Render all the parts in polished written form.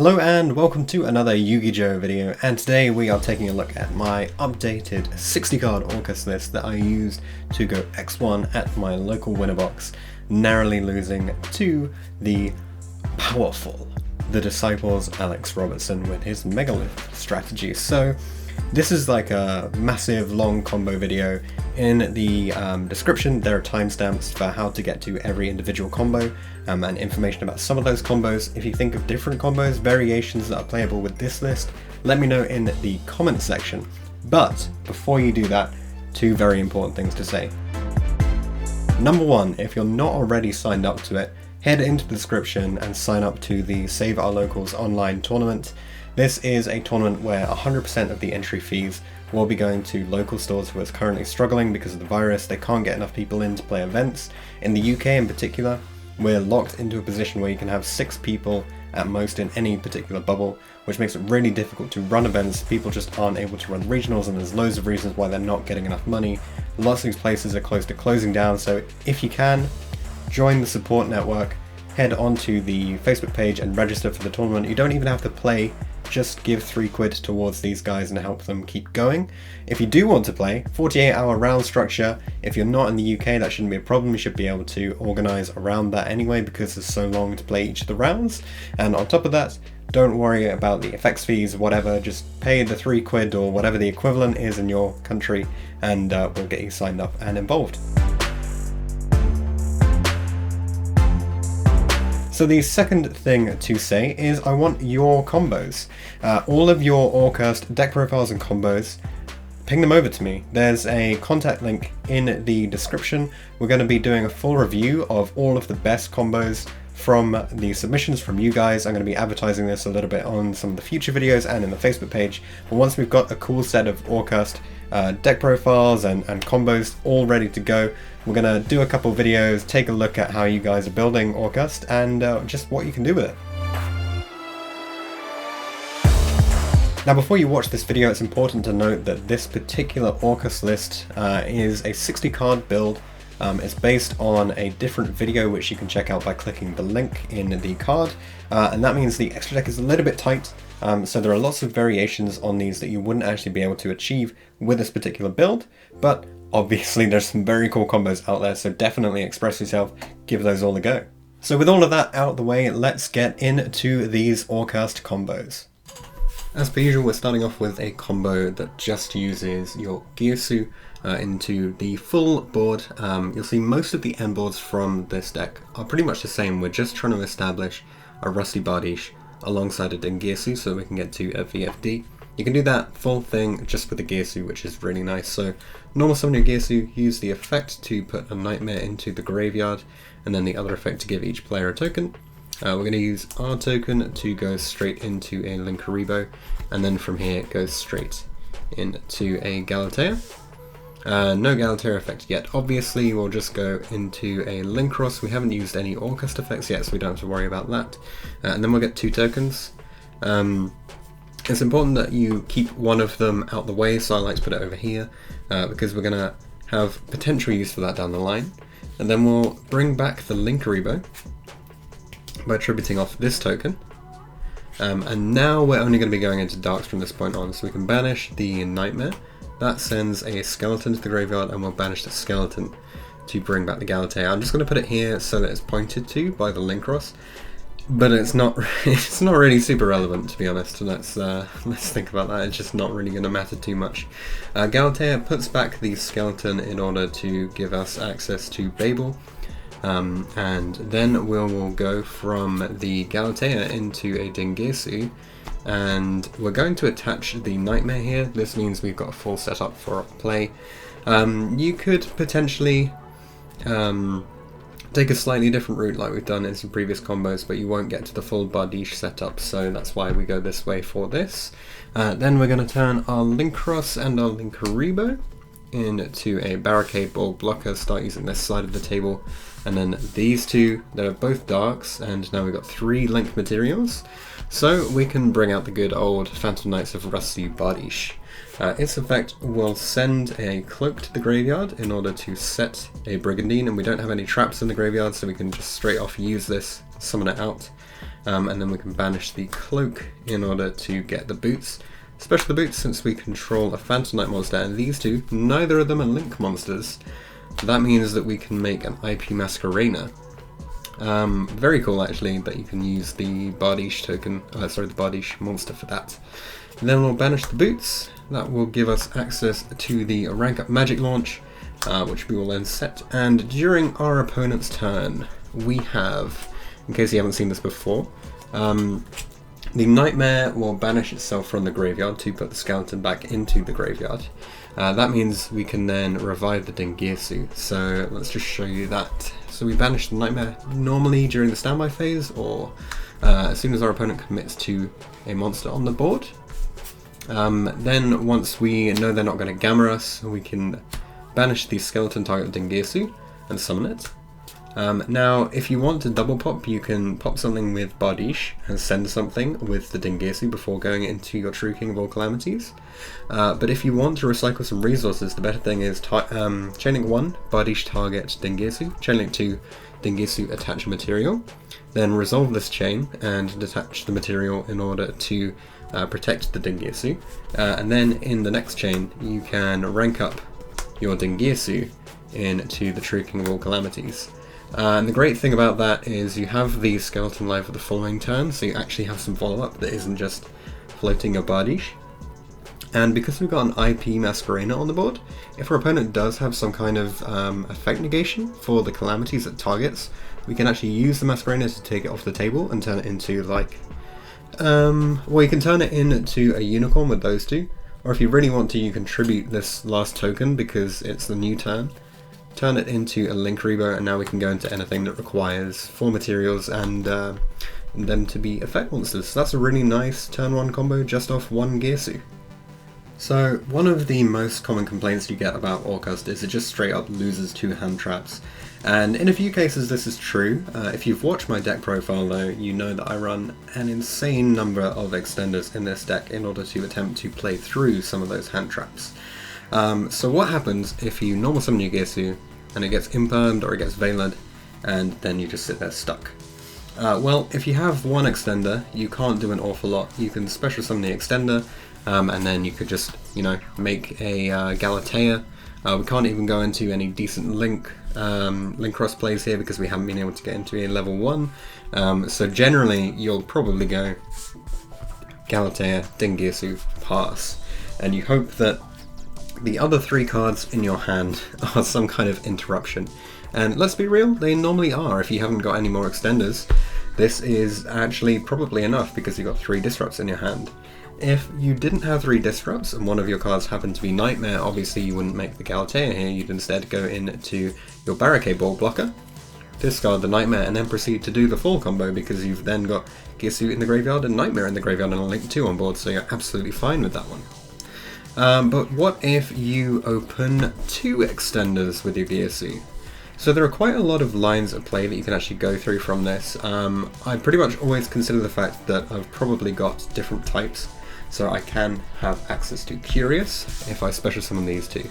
Hello and welcome to another YuGiOh video, and today we are taking a look at my updated 60 card Orcust list that I used to go X1 at my local winner box, narrowly losing to the powerful The Disciples Alex Robertson with his Megalith strategy. So this is like a massive long combo video. In the description there are timestamps for how to get to every individual combo and information about some of those combos. If you think of different combos, variations that are playable with this list, let me know in the comment section. But before you do that, two very important things to say. Number one, if you're not already signed up to it, head into the description and sign up to the Save Our Locals online tournament. This is a tournament where 100% of the entry fees will be going to local stores who are currently struggling because of the virus. They can't get enough people in to play events. In the UK in particular, we're locked into a position where you can have 6 people at most in any particular bubble, which makes it really difficult to run events. People just aren't able to run regionals, and there's loads of reasons why they're not getting enough money. Lots of these places are close to closing down, so if you can, join the support network, head onto the Facebook page and register for the tournament. You don't even have to play, just give £3 towards these guys and help them keep going. If you do want to play, 48-hour round structure. If you're not in the UK, that shouldn't be a problem. You should be able to organise around that anyway because it's so long to play each of the rounds. And on top of that, don't worry about the effects fees, whatever, just pay the £3 or whatever the equivalent is in your country, and we'll get you signed up and involved. So the second thing to say is I want your combos. All of your Orcust deck profiles and combos, ping them over to me. There's a contact link in the description. We're going to be doing a full review of all of the best combos from the submissions from you guys. I'm going to be advertising this a little bit on some of the future videos and in the Facebook page. But once we've got a cool set of Orcust deck profiles and combos all ready to go, we're going to do a couple videos, take a look at how you guys are building Orcust and just what you can do with it. Now before you watch this video, it's important to note that this particular Orcust list is a 60 card build. It's based on a different video which you can check out by clicking the link in the card, and that means the extra deck is a little bit tight, so there are lots of variations on these that you wouldn't actually be able to achieve with this particular build, but obviously there's some very cool combos out there, so definitely express yourself, give those all a go. So with all of that out of the way, let's get into these Orcust combos. As per usual, we're starting off with a combo that just uses your Girsu into the full board. You'll see most of the end boards from this deck are pretty much the same. We're just trying to establish a Rusty Bardiche alongside a Girsu so we can get to a VFD. You can do that full thing just with the Girsu, which is really nice. So normal summon your Girsu, use the effect to put a Knightmare into the graveyard, and then the other effect to give each player a token. We're going to use our token to go straight into a Linkuriboh, and then from here it goes straight into a Galatea. No Galatea effect yet, obviously. We'll just go into a Linkross. We haven't used any Orcust effects yet, so we don't have to worry about that. And then we'll get 2 tokens. It's important that you keep one of them out the way, so I like to put it over here, because we're going to have potential use for that down the line. And then we'll bring back the Linkuriboh by tributing off this token. And now we're only going to be going into darks from this point on, so we can banish the Knightmare. That sends a skeleton to the graveyard, and we'll banish the skeleton to bring back the Galatea. I'm just going to put it here so that it's pointed to by the Linkross, but it's not really super relevant, to be honest. Let's think about that. It's just not really going to matter too much. Galatea puts back the skeleton in order to give us access to Babel. And then we'll go from the Galatea into a Girsu, and we're going to attach the Knightmare here. This means we've got a full setup for play. You could potentially take a slightly different route like we've done in some previous combos, but you won't get to the full Bardiche setup, so that's why we go this way for this. Then we're going to turn our Linkross and our Linkuriboh into a Barricade Ball blocker, start using this side of the table, and then these two that are both darks, and now we've got 3 link materials, so we can bring out the good old Phantom Knights of Rusty Bardiche. Its effect will send a cloak to the graveyard in order to set a Brigandine, and we don't have any traps in the graveyard, so we can just straight off use this, summon it out, and then we can banish the cloak in order to get the boots. Especially the boots, since we control a Phantom Knight monster, and these two, neither of them are Link monsters. That means that we can make an IP Masquerena. Very cool actually that you can use the Bardiche token, the Bardiche monster for that. And then we'll banish the boots. That will give us access to the rank up magic launch, which we will then set. And during our opponent's turn, we have, in case you haven't seen this before, the Knightmare will banish itself from the graveyard to put the skeleton back into the graveyard. That means we can then revive the Girsu. So let's just show you that. So we banish the Knightmare normally during the standby phase, or as soon as our opponent commits to a monster on the board. Then once we know they're not going to gamma us, we can banish the skeleton target Girsu and summon it. Now, if you want to double pop, you can pop something with Bardiche and send something with the Girsu before going into your True King of All Calamities. But if you want to recycle some resources, the better thing is Chainlink 1, Bardiche target Girsu, Chainlink 2, Girsu attach a material, then resolve this chain and detach the material in order to protect the Girsu. And then in the next chain, you can rank up your Girsu into the True King of All Calamities. And the great thing about that is you have the skeleton live for the following turn, so you actually have some follow-up that isn't just floating a Bardiche. And because we've got an IP Masquerena on the board, if our opponent does have some kind of effect negation for the calamities it targets, we can actually use the Masquerena to take it off the table and turn it into like... well, you can turn it into a unicorn with those two, or if you really want to, you can tribute this last token because it's the new turn. Turn it into a Link Rebo, and now we can go into anything that requires 4 materials and them to be effect monsters. So that's a really nice turn 1 combo just off 1 Girsu. So one of the most common complaints you get about Orcust is it just straight up loses 2 hand traps. And in a few cases this is true. If you've watched my deck profile though, you know that I run an insane number of extenders in this deck in order to attempt to play through some of those hand traps. So what happens if you normal summon your Girsu and it gets impermed or it gets veiled and then you just sit there stuck? Well, if you have one extender, you can't do an awful lot. You can special summon the extender and then you could just, you know, make a Galatea. We can't even go into any decent link cross plays here because we haven't been able to get into a level 1. So generally you'll probably go Galatea, Girsu, pass. And you hope that the other 3 cards in your hand are some kind of interruption. And let's be real, they normally are. If you haven't got any more extenders, this is actually probably enough because you've got 3 disrupts in your hand. If you didn't have 3 disrupts and one of your cards happened to be Knightmare, obviously you wouldn't make the Galatea here, you'd instead go into your Barricade Ball blocker, discard the Knightmare, and then proceed to do the full combo because you've then got Girsu in the graveyard and Knightmare in the graveyard and a Link 2 on board, so you're absolutely fine with that one. But what if you open 2 extenders with your Girsu? So there are quite a lot of lines of play that you can actually go through from this. I pretty much always consider the fact that I've probably got different types, so I can have access to Curious if I special summon these 2.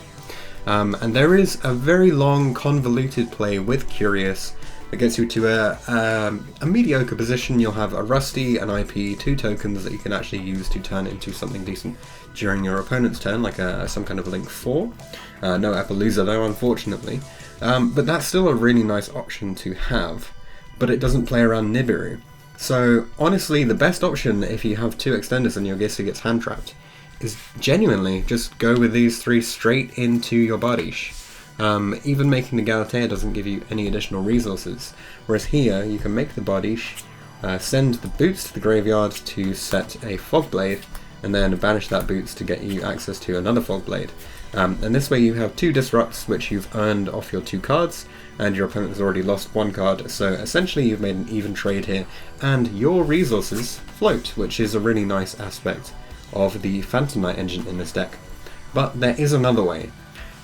And there is a very long convoluted play with Curious that gets you to a mediocre position. You'll have a Rusty, an IP, 2 tokens that you can actually use to turn into something decent during your opponent's turn, like some kind of Link 4. No Appaloosa though, unfortunately. But that's still a really nice option to have, but it doesn't play around Nibiru. So honestly, the best option if you have 2 extenders and your Girsu gets Handtrapped is genuinely just go with these 3 straight into your Bardiche. Even making the Galatea doesn't give you any additional resources, whereas here you can make the Bardiche, send the boots to the graveyard to set a Fogblade, and then banish that boots to get you access to another Fogblade. And this way you have 2 disrupts which you've earned off your 2 cards, and your opponent has already lost 1 card, so essentially you've made an even trade here, and your resources float, which is a really nice aspect of the Phantom Knight engine in this deck. But there is another way.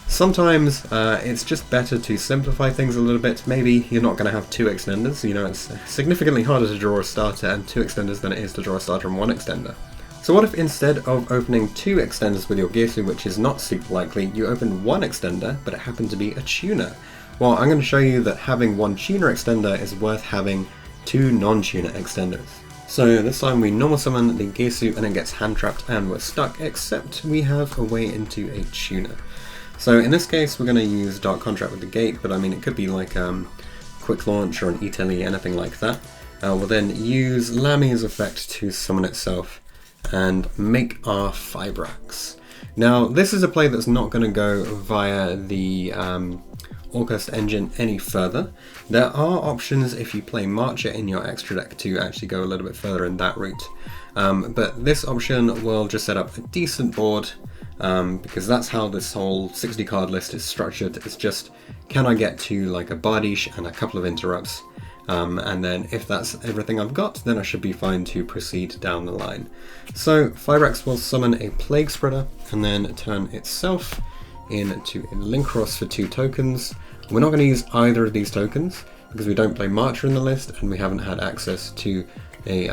Sometimes it's just better to simplify things a little bit. Maybe you're not going to have 2 extenders, you know, it's significantly harder to draw a starter and 2 extenders than it is to draw a starter and 1 extender. So what if instead of opening 2 extenders with your Girsu, which is not super likely, you opened 1 extender, but it happened to be a tuner? Well, I'm going to show you that having 1 tuner extender is worth having 2 non-tuner extenders. So this time we normal summon the Girsu and it gets Handtrapped and we're stuck, except we have a way into a tuner. So in this case we're going to use Dark Contract with the gate, but I mean it could be like Quick Launch or an Italy, anything like that. We'll then use Lami's effect to summon itself and make our Fibrax. Now this is a play that's not going to go via the Orcust engine any further. There are options if you play Marcher in your extra deck to actually go a little bit further in that route. But this option will just set up a decent board, because that's how this whole 60 card list is structured. It's just, can I get to like a Bardiche and a couple of interrupts? And then if that's everything I've got, then I should be fine to proceed down the line. So Fibrax will summon a Plague Spreader and then turn itself into a Linkross for 2 tokens. We're not going to use either of these tokens because we don't play Marcher in the list and we haven't had access to a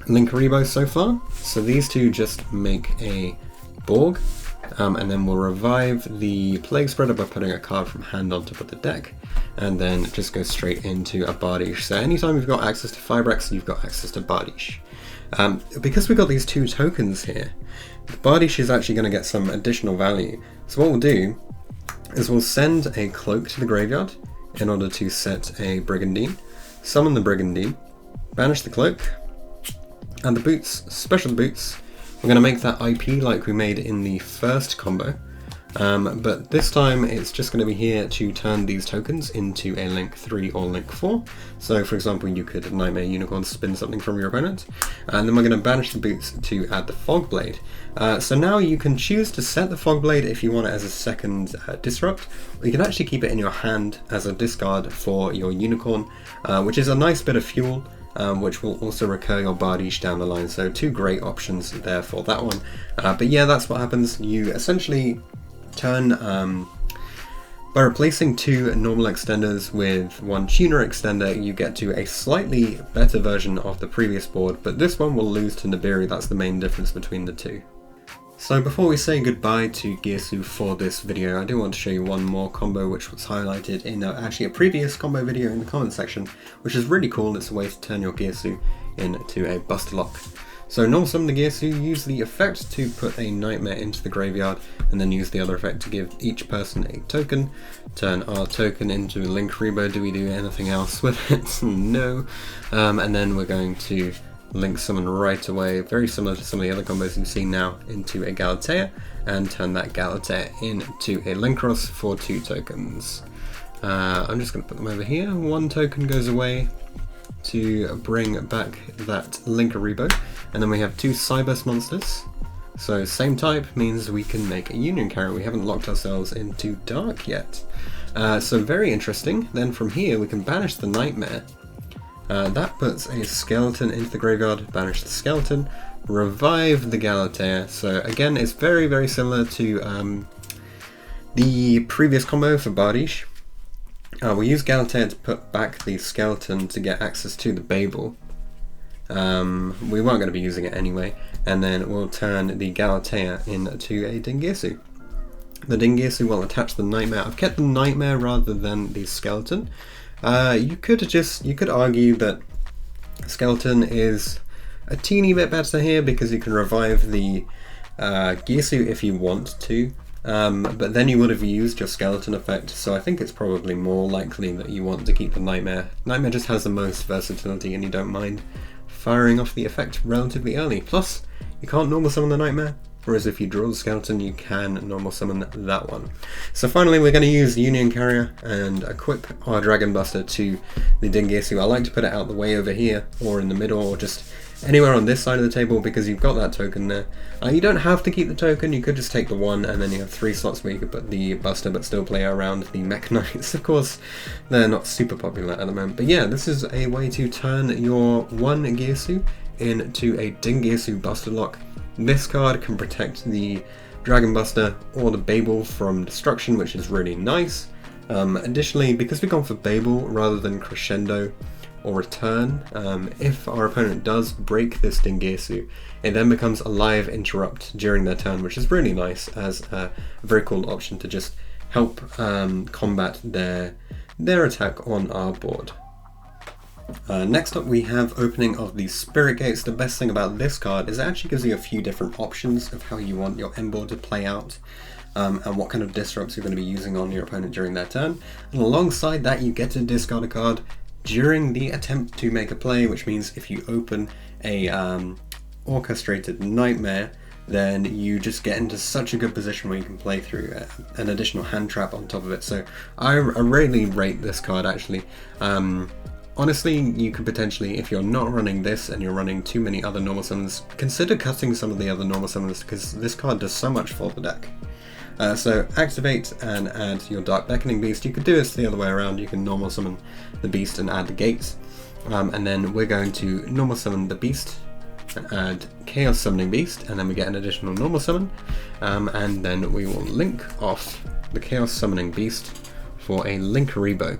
Linkuriboh so far. So these two just make a Borg. And then we'll revive the Plague Spreader by putting a card from hand on top of the deck, and then just go straight into a Bardiche. So anytime you've got access to Fibrax, you've got access to Bardiche. Because we've got these 2 tokens here, Bardiche is actually going to get some additional value. So what we'll do is we'll send a Cloak to the graveyard in order to set a Brigandine, summon the Brigandine, banish the Cloak, and the boots, special boots. We're going to make that IP like we made in the first combo, but this time it's just going to be here to turn these tokens into a Link 3 or Link 4. So for example, you could Knightmare Unicorn spin something from your opponent, and then we're going to banish the boots to add the Fog Blade. So now you can choose to set the Fog Blade if you want it as a second disrupt, or you can actually keep it in your hand as a discard for your Unicorn, which is a nice bit of fuel. Which will also recur your Bardiche down the line, so 2 great options there for that one. But yeah, that's what happens. You essentially turn, by replacing 2 normal extenders with 1 tuner extender, you get to a slightly better version of the previous board, but this one will lose to Nibiru. That's the main difference between the 2. So before we say goodbye to Girsu for this video, I do want to show you one more combo which was highlighted in actually a previous combo video in the comment section, which is really cool. It's a way to turn your Girsu into a Buster Lock. So normal summon the Girsu, use the effect to put a Knightmare into the graveyard, and then use the other effect to give each person a token. Turn our token into a Linkuriboh. Do we do anything else with it? No. And then we're going to Link summon right away, very similar to some of the other combos you've seen now, into a Galatea, and turn that Galatea into a Linkross for 2 tokens. I'm just going to put them over here. 1 token goes away to bring back that Linkuriboh, and then we have 2 Cyburst monsters. So same type means we can make a Union Carrier. We haven't locked ourselves into Dark yet. So very interesting. Then from here we can banish the Knightmare. That puts a skeleton into the graveyard, banish the skeleton, revive the Galatea. So again, it's very, very similar to the previous combo for Bardiche. We use Galatea to put back the skeleton to get access to the Babel. We weren't going to be using it anyway, and then we'll turn the Galatea into a Dingirsu. The Dingirsu will attach the Knightmare. I've kept the Knightmare rather than the skeleton. You could argue that skeleton is a teeny bit better here because you can revive the Girsu if you want to, but then you would have used your skeleton effect, so I think it's probably more likely that you want to keep the Knightmare. Knightmare just has the most versatility and you don't mind firing off the effect relatively early. Plus, you can't normal summon the Knightmare, whereas if you draw the skeleton you can normal summon that one. So finally we're going to use Union Carrier and equip our Dragon Buster to the Dingirsu. I like to put it out the way over here, or in the middle, or just anywhere on this side of the table because you've got that token there. You don't have to keep the token, you could just take the 1 and then you have 3 slots where you could put the Buster but still play around the Mech Knights. Of course, they're not super popular at the moment, but yeah, this is a way to turn your 1 Girsu into a Dingirsu Buster Lock. This card can protect the Dragon Buster or the Babel from destruction, which is really nice. Additionally, because we've gone for Babel rather than Crescendo or Return, if our opponent does break this Dingirsu, it then becomes a live interrupt during their turn, which is really nice as a very cool option to just help combat their attack on our board. Next up we have opening of the Spirit Gates. The best thing about this card is it actually gives you a few different options of how you want your end board to play out, and what kind of disrupts you're going to be using on your opponent during their turn. And alongside that you get to discard a card during the attempt to make a play, which means if you open a orchestrated Knightmare, then you just get into such a good position where you can play through an additional hand trap on top of it. So I really rate this card actually. Honestly, you could potentially, if you're not running this and you're running too many other normal summons, consider cutting some of the other normal summons because this card does so much for the deck. So activate and add your Dark Beckoning Beast. You could do this the other way around, you can normal summon the beast and add the gates. And then we're going to normal summon the beast and add Chaos Summoning Beast, and then we get an additional normal summon, and then we will link off the Chaos Summoning Beast for a Linkaribo.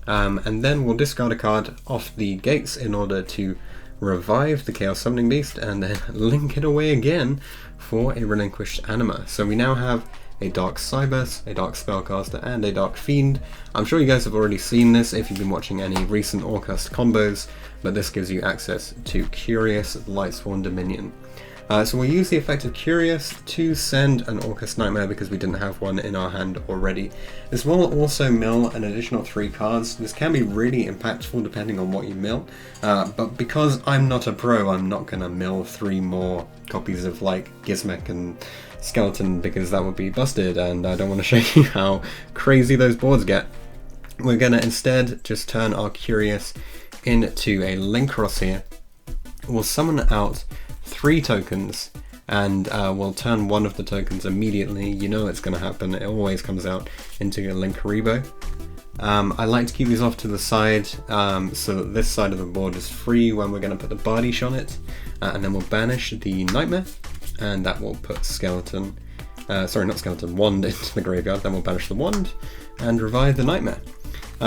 And then we'll discard a card off the gates in order to revive the Chaos Summoning Beast, and then link it away again for a Relinquished Anima. So we now have a Dark Cybers, a Dark Spellcaster, and a Dark Fiend. I'm sure you guys have already seen this if you've been watching any recent Orcust combos, but this gives you access to Curious Lightsworn Dominion. So we'll use the effect of Curious to send an Orcust Knightmare because we didn't have one in our hand already. This will also mill an additional 3 cards. This can be really impactful depending on what you mill, but because I'm not a pro, I'm not going to mill 3 more copies of like Gizmek and Skeleton because that would be busted, and I don't want to show you how crazy those boards get. We're going to instead just turn our Curious into a Linkross here. We'll summon out 3 tokens, and we'll turn one of the tokens immediately. You know it's going to happen, it always comes out into a Linkaribo. I like to keep these off to the side so that this side of the board is free when we're going to put the Bardiche on it, and then we'll banish the Knightmare, and that will put Skeleton, Wand into the graveyard. Then we'll banish the Wand and revive the Knightmare.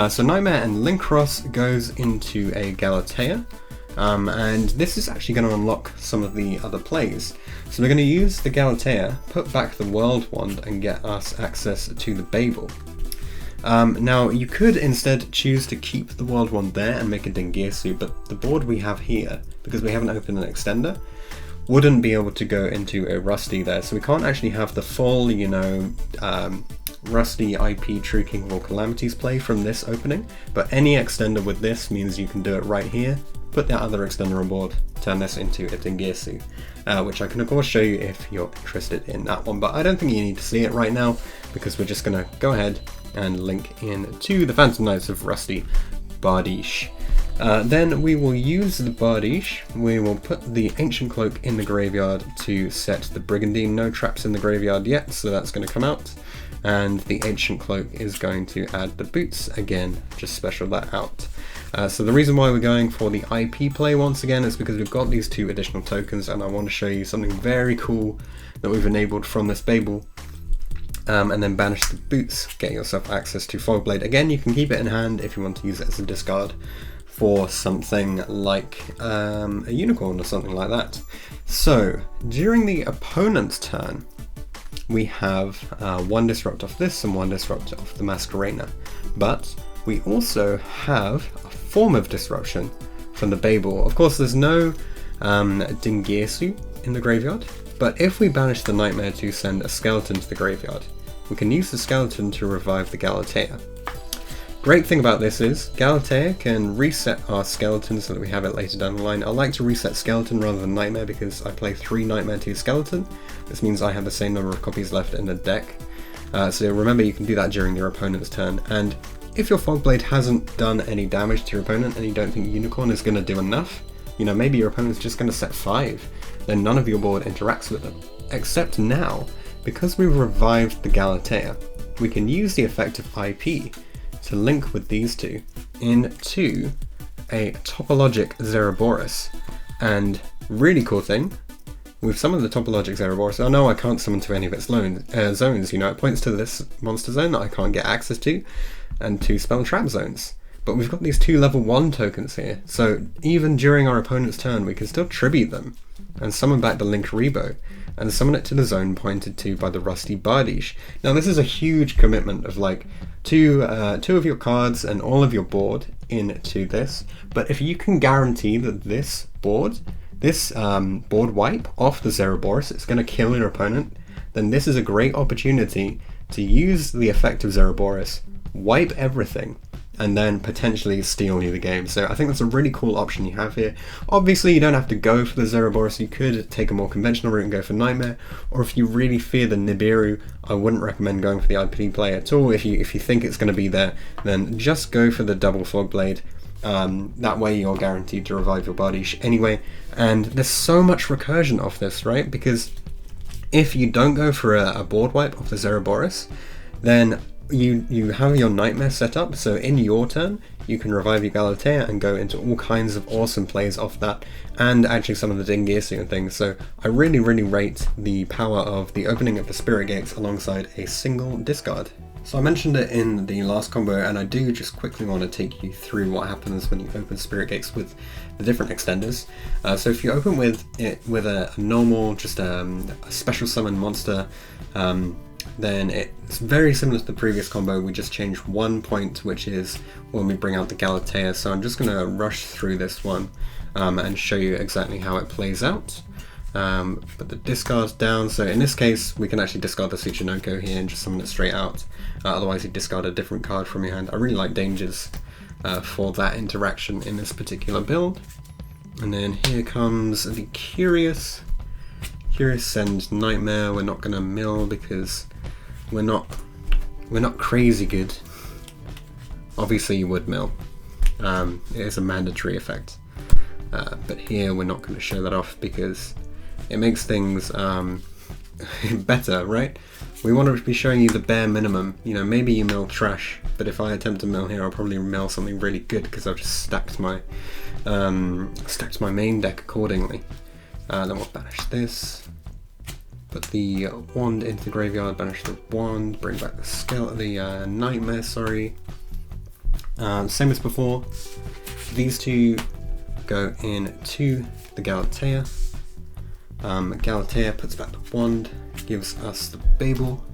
So Knightmare and Linkross goes into a Galatea. And this is actually going to unlock some of the other plays. So we're going to use the Galatea, put back the World Wand, and get us access to the Babel. Now you could instead choose to keep the World Wand there and make a Girsu, but the board we have here, because we haven't opened an extender, wouldn't be able to go into a Rusty there, so we can't actually have the full, Rusty IP True King of All Calamities play from this opening, but any extender with this means you can do it right here, put that other extender on board, turn this into a Girsu, which I can of course show you if you're interested in that one, but I don't think you need to see it right now because we're just going to go ahead and link in to the Phantom Knights of Rusty Bardiche. Then we will use the Bardiche, we will put the Ancient Cloak in the graveyard to set the Brigandine. No traps in the graveyard yet, so that's going to come out. And the Ancient Cloak is going to add the boots again, just special that out. So the reason why we're going for the IP play once again is because we've got these 2 additional tokens, and I want to show you something very cool that we've enabled from this Babel. And then banish the boots, get yourself access to Fogblade. Again, you can keep it in hand if you want to use it as a discard for something like a unicorn or something like that. So during the opponent's turn, we have 1 disrupt off this and 1 disrupt off the Masquerena, but we also have a form of disruption from the Babel. Of course there's no Girsu in the graveyard, but if we banish the Knightmare to send a Skeleton to the graveyard, we can use the Skeleton to revive the Galatea. Great thing about this is Galatea can reset our Skeleton so that we have it later down the line. I like to reset Skeleton rather than Knightmare because I play 3 Knightmare 2 Skeleton. This means I have the same number of copies left in the deck. So remember, you can do that during your opponent's turn. And if your Fogblade hasn't done any damage to your opponent and you don't think Unicorn is going to do enough, maybe your opponent's just going to set 5, then none of your board interacts with them. Except now, because we've revived the Galatea, we can use the effect of IP to link with these 2 into a topologic Zeroboros. And really cool thing, with some of the topologic Zeroboros, oh no, I can't summon to any of its zones, it points to this monster zone that I can't get access to, and 2 spell trap zones. But we've got these 2 level 1 tokens here, so even during our opponent's turn we can still tribute them and summon back the Linkaribo, and summon it to the zone pointed to by the Rusty Bardiche. Now this is a huge commitment of like two of your cards and all of your board into this, but if you can guarantee that this board wipe off the Zeroboros, it's going to kill your opponent, then this is a great opportunity to use the effect of Zeroboros, wipe everything, and then potentially steal you the game. So I think that's a really cool option you have here. Obviously you don't have to go for the Zeroboros, you could take a more conventional route and go for Knightmare, or if you really fear the Nibiru, I wouldn't recommend going for the IPD play at all. If you think it's going to be there, then just go for the double Fog Blade. That way you're guaranteed to revive your Bardiche anyway, and there's so much recursion off this, right? Because if you don't go for a board wipe of the Zeroboros, then you have your Knightmare set up, so in your turn you can revive your Galatea and go into all kinds of awesome plays off that, and actually some of the Girsu and things. So I really rate the power of the opening of the Spirit Gates alongside a single discard. So I mentioned it in the last combo, and I do just quickly want to take you through what happens when you open Spirit Gates with the different extenders. So if you open with it with a normal, just a special summon monster, then it's very similar to the previous combo. We just changed 1 point, which is when we bring out the Galatea. So I'm just going to rush through this one and show you exactly how it plays out. Put the discards down. So in this case, we can actually discard the Tsuchinoko here and just summon it straight out. Otherwise, you discard a different card from your hand. I really like dangers for that interaction in this particular build. And then here comes the Curious. Curious sends Knightmare. We're not going to mill because we're not crazy good. Obviously you would mill. It is a mandatory effect. But here we're not going to show that off because it makes things better, right? We want to be showing you the bare minimum. You know, maybe you mill trash, but if I attempt to mill here, I'll probably mill something really good because I've just stacked my main deck accordingly. Then we'll banish this. Put the wand into the graveyard, banish the wand, bring back the Skele, the Knightmare, sorry. Same as before, these two go into the Galatea. Galatea puts back the wand, gives us the Babel.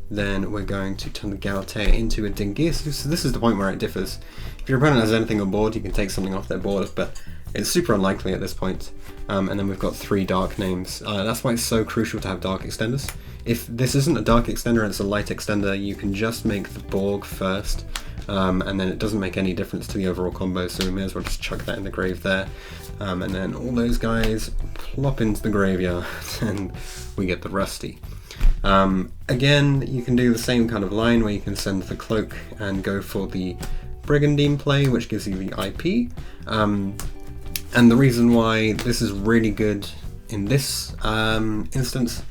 Then we're going to turn the Galatea into a Girsu. So this is the point where it differs. If your opponent has anything on board, you can take something off their board, but it's super unlikely at this point. And then we've got 3 dark names. That's why it's so crucial to have dark extenders. If this isn't a dark extender and it's a light extender, you can just make the Borg first, and then it doesn't make any difference to the overall combo, so we may as well just chuck that in the grave there. And then all those guys plop into the graveyard, and we get the Rusty. Again, you can do the same kind of line where you can send the Cloak and go for the Brigandine play, which gives you the IP. And the reason why this is really good in this instance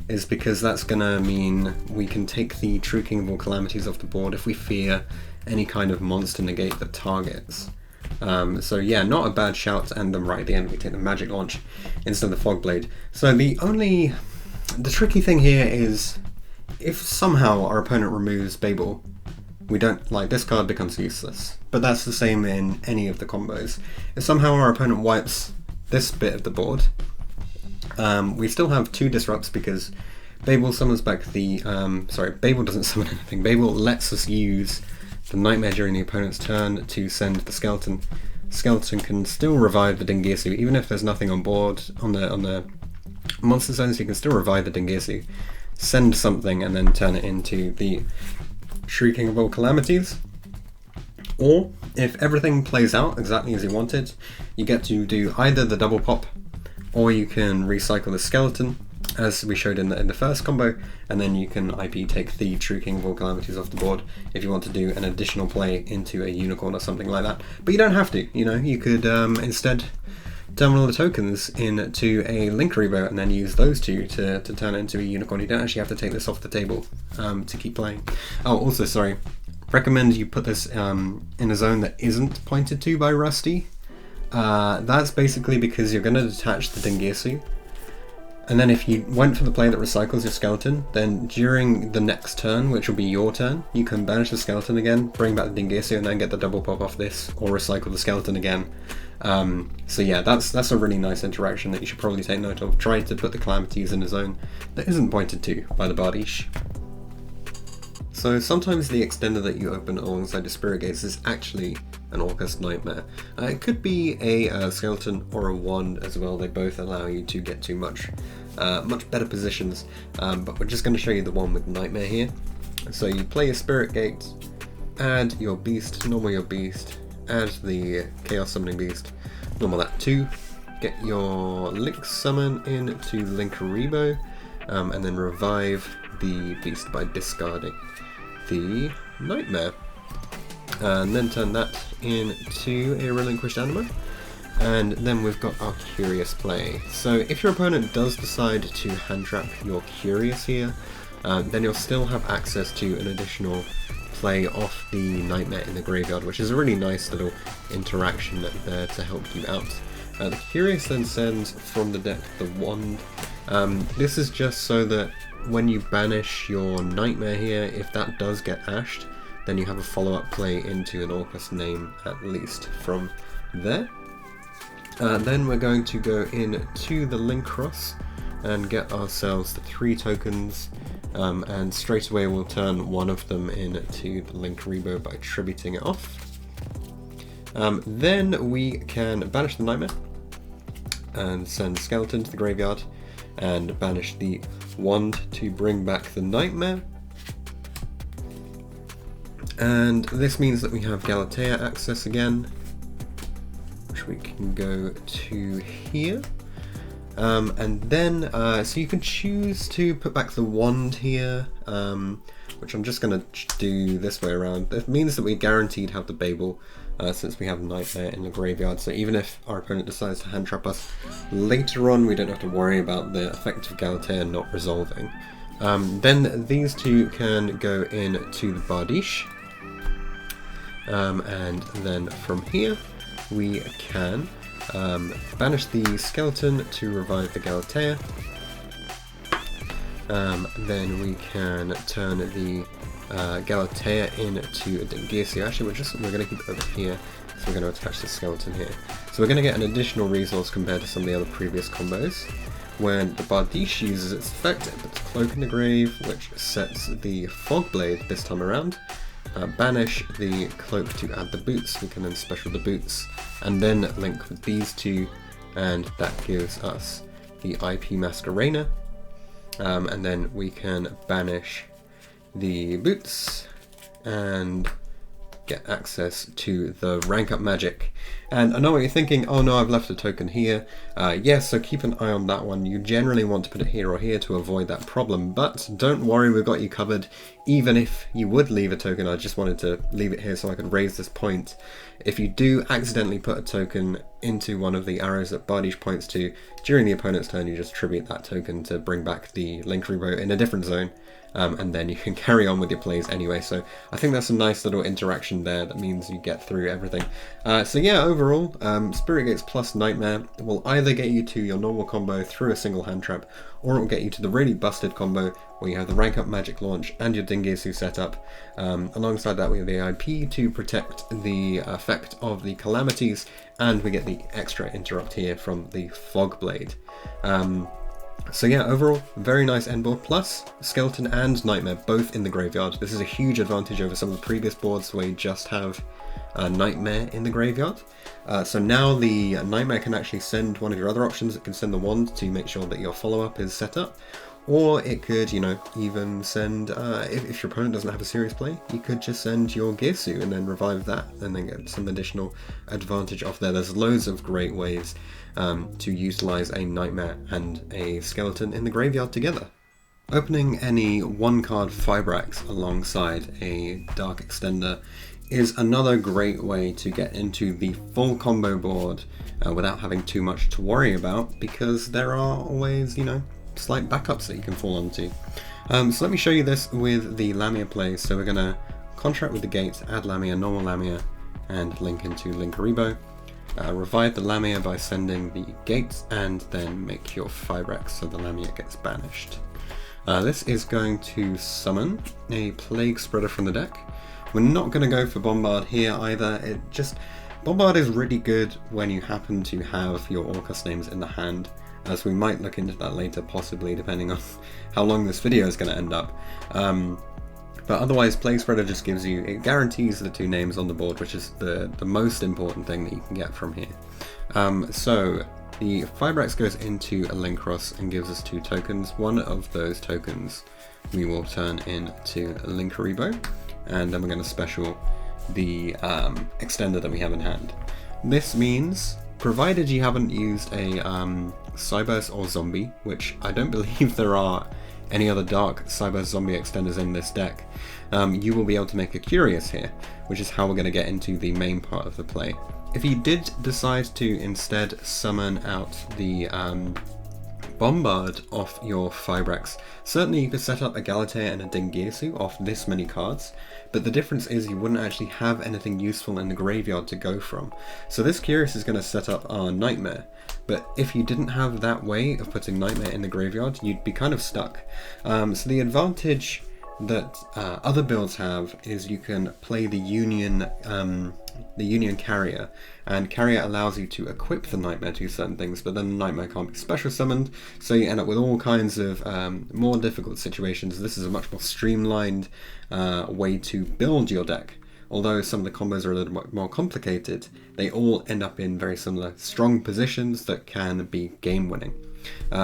is because that's gonna mean we can take the True King of all Calamities off the board if we fear any kind of monster negate that targets. So yeah, not a bad shout, and then right at the end we take the Magic Launch instead of the Fog Blade. So the tricky thing here is if somehow our opponent removes Babel, we don't, like, this card becomes useless. But that's the same in any of the combos. If somehow our opponent wipes this bit of the board, we still have 2 disrupts because Babel summons back the, Babel doesn't summon anything. Babel lets us use the Knightmare during the opponent's turn to send the Skeleton. Skeleton can still revive the Girsu, even if there's nothing on board on the monster zones. You can still revive the Girsu, send something, and then turn it into the Shrieking of all Calamities. Or if everything plays out exactly as you wanted, you get to do either the double pop, or you can recycle the Skeleton, as we showed in the first combo, and then you can IP take the True King of all Calamities off the board if you want to do an additional play into a Unicorn or something like that. But you don't have to, you know, you could instead terminal the tokens into a Link Rebo and then use those 2 to turn it into a Unicorn. You don't actually have to take this off the table to keep playing. Oh, also, sorry, recommend you put this in a zone that isn't pointed to by Rusty. That's basically because you're going to detach the Girsu. And then if you went for the play that recycles your skeleton, then during the next turn, which will be your turn, you can banish the skeleton again, bring back the Girsu, and then get the double pop off this, or recycle the skeleton again. So yeah, that's a really nice interaction that you should probably take note of. Try to put the calamities in a zone that isn't pointed to by the Bardiche. So sometimes the extender that you open alongside the Spirit Gates is actually an Orcust Knightmare. It could be a skeleton or a wand as well. They both allow you to get to much better positions, but we're just going to show you the one with Knightmare here. So you play your Spirit Gate, add your Beast, normal your Beast, add the Chaos Summoning Beast, normal that too, get your Link Summon into Linkaribo, and then revive the Beast by discarding the Knightmare. And then turn that into a relinquished animal. And then we've got our Curious play. So if your opponent does decide to hand-trap your Curious here, then you'll still have access to an additional play off the Knightmare in the graveyard, which is a really nice little interaction there to help you out. The Curious then sends from the deck the Wand. This is just so that when you banish your Knightmare here, if that does get ashed, then you have a follow-up play into an Orcust name at least from there. Then we're going to go into the Link Cross and get ourselves the 3 tokens, and straight away we'll turn one of them into the Linkaribo by tributing it off. Then we can banish the Knightmare and send Skeleton to the graveyard and banish the Wand to bring back the Knightmare. And this means that we have Galatea access again, which we can go to here. And then, so you can choose to put back the Wand here, which I'm just going to do this way around. That means that we guaranteed have the Babel, since we have Knightmare in the graveyard, so even if our opponent decides to hand trap us later on, we don't have to worry about the effect of Galatea not resolving. Then these two can go into the Bardiche, and then from here we can banish the Skeleton to revive the Galatea. Then we can turn the Galatea into a Girsu. Actually, we're going to keep it over here, so we're going to attach the Skeleton here. So we're going to get an additional resource compared to some of the other previous combos. When the Bardiche uses its effect, it puts Cloak in the grave, which sets the Fogblade this time around. Banish the Cloak to add the boots. We can then special the boots, and then link with these two, and that gives us the IP Masquerena. And then we can banish the boots and get access to the rank up magic. And I know what you're thinking, oh no, I've left a token here. Yes, so keep an eye on that one. You generally want to put it here or here to avoid that problem, but don't worry, we've got you covered. Even if you would leave a token, I just wanted to leave it here so I could raise this point. If you do accidentally put a token into one of the arrows that Bardiche points to, during the opponent's turn you just tribute that token to bring back the Linkaribo in a different zone. And then you can carry on with your plays anyway, so I think that's a nice little interaction there that means you get through everything. So yeah, overall, Spirit Gates plus Knightmare will either get you to your normal combo through a single hand trap, or it will get you to the really busted combo where you have the rank up magic launch and your Girsu setup. Alongside that we have the IP to protect the effect of the calamities, and we get the extra interrupt here from the Fogblade. So yeah, overall, very nice end board, plus Skeleton and Knightmare both in the graveyard. This is a huge advantage over some of the previous boards where you just have Knightmare in the graveyard. So now the Knightmare can actually send one of your other options. It can send the Wand to make sure that your follow-up is set up, or it could, you know, even send, if your opponent doesn't have a serious play, you could just send your Girsu and then revive that, and then get some additional advantage off there. There's loads of great ways to utilize a Knightmare and a Skeleton in the graveyard together. Opening any one-card Fibrax alongside a Dark Extender is another great way to get into the full combo board without having too much to worry about, because there are always, you know, slight backups that you can fall onto. So let me show you this with the Lamia plays. So we're going to contract with the gates, add Lamia, normal Lamia, and link into Linkaribo. revive the Lamia by sending the gates, and then make your Fibrax so the Lamia gets banished. This is going to summon a Plague Spreader from the deck. We're not going to go for Bombard here either. Bombard is really good when you happen to have your Orcust names in the hand, as we might look into that later, possibly, depending on how long this video is going to end up. But otherwise, Plague Spreader just gives you, it guarantees the 2 names on the board, which is the most important thing that you can get from here. So the Fibrax goes into a Linkross and gives us 2 tokens. One of those tokens we will turn into a Linkaribo, and then we're going to special the extender that we have in hand. This means, provided you haven't used a Cyburst or Zombie, which I don't believe there are any other dark Cyburst Zombie extenders in this deck, you will be able to make a Curious here, which is how we're going to get into the main part of the play. If you did decide to instead summon out the Bombard off your Fibrax, certainly you could set up a Galatea and a Girsu off this many cards, but the difference is you wouldn't actually have anything useful in the graveyard to go from. So this Curious is going to set up our Knightmare, but if you didn't have that way of putting Knightmare in the graveyard, you'd be kind of stuck. So the advantage that other builds have is you can play the Union Carrier, and Carrier allows you to equip the Knightmare to certain things, but then the Knightmare can't be special summoned, so you end up with all kinds of more difficult situations. This is a much more streamlined way to build your deck. Although some of the combos are a little more complicated, they all end up in very similar strong positions that can be game winning.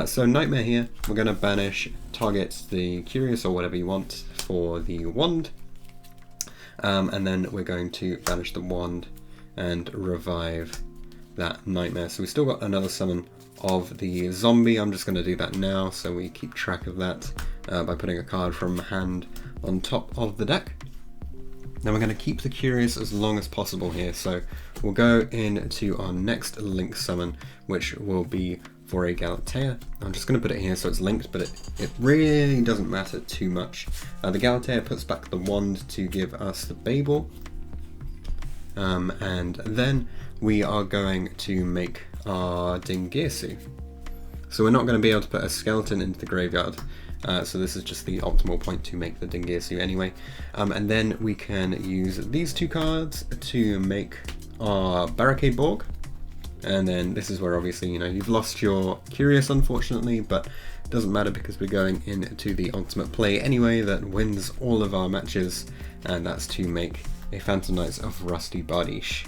So Knightmare here, we're going to banish, target the Curious or whatever you want for the wand, and then we're going to banish the wand and revive that Knightmare. So we still got another summon of the zombie. I'm just going to do that now so we keep track of that by putting a card from hand on top of the deck. Now we're going to keep the Curious as long as possible here, so we'll go into our next link summon, which will be for a Galatea. I'm just going to put it here so it's linked, but it really doesn't matter too much. The Galatea puts back the wand to give us the Babel, and then we are going to make our Girsu. So we're not going to be able to put a skeleton into the graveyard, so this is just the optimal point to make the Girsu anyway. And then we can use these 2 cards to make our Barricade Borg. And then this is where obviously, you've lost your Curious unfortunately, but it doesn't matter because we're going into the ultimate play anyway that wins all of our matches, and that's to make a Phantom Knights of Rusty Bardiche.